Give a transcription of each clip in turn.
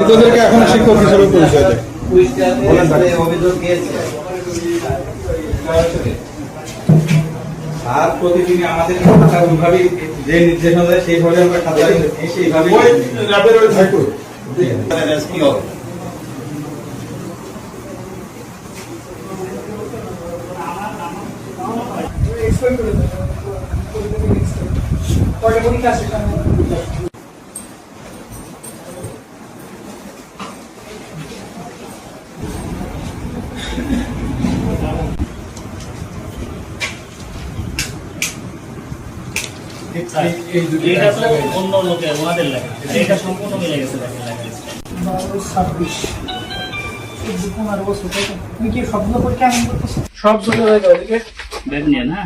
তোদেরকে এখন শিক্ষক হিসেবে পরিচয় দেয়। আর প্রতিদিন আমাদের খাতা ওইভাবেই যে নির্দেশনা দেয় সেইভাবে আমরা খাতা সেইভাবে অন্য লোকের ওনাদের লেখা এটা সম্পূর্ণ মিলে গেছে দেখেন লেখা 26 15 বছর তুমি কি সবগুলো পরীক্ষা এমন করতেছো? সবগুলো ব্যাগ নিয়ে না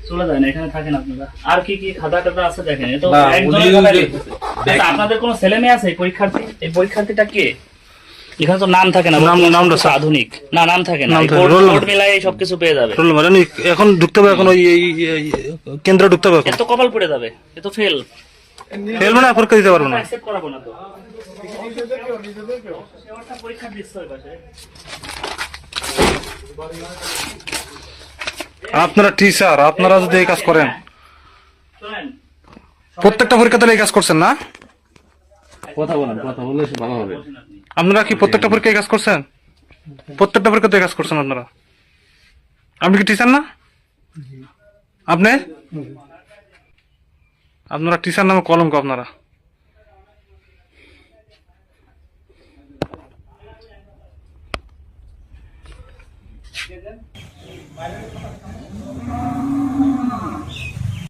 চলে যায় না, এখানে থাকেন আপনারা। আর কি কি খাতা টাতা আছে দেখেন, এটা একজনের খাতা লিখতেছে। আচ্ছা, আপনাদের কোনো ছেলে মেয়ে আছে? পরীক্ষার্থী, এই পরীক্ষার্থীটা কে? এখানে তো নাম থাকে না, নামটা আধুনিক না, নাম থাকে না, কোড মিলাই সবকিছু পেয়ে যাবে। এখন ঢুকতে হবে, এখন ওই কেন্দ্রে ঢুকতে হবে। এত কপাল পড়ে যাবে, এ তো ফেল মানে পরীক্ষা দিতে পারবো না। অ্যাকসেপ্ট করাবো না তো। পরীক্ষা দিচ্ছে ওই পাশে। আপনারা টিচার, আপনারা যদি এই কাজ করেন, প্রত্যেকটা পরীক্ষাতে এই কাজ করছেন না? কথা বললে ভালো হবে। আপনারা কি প্রত্যেকটা পরীক্ষায় কাজ করছেন? প্রত্যেকটা পরীক্ষাতে কাজ করছেন আপনারা? আপনি কি টিচার না? আপনি আপনারা টিচার নামে কলঙ্ক আপনারা।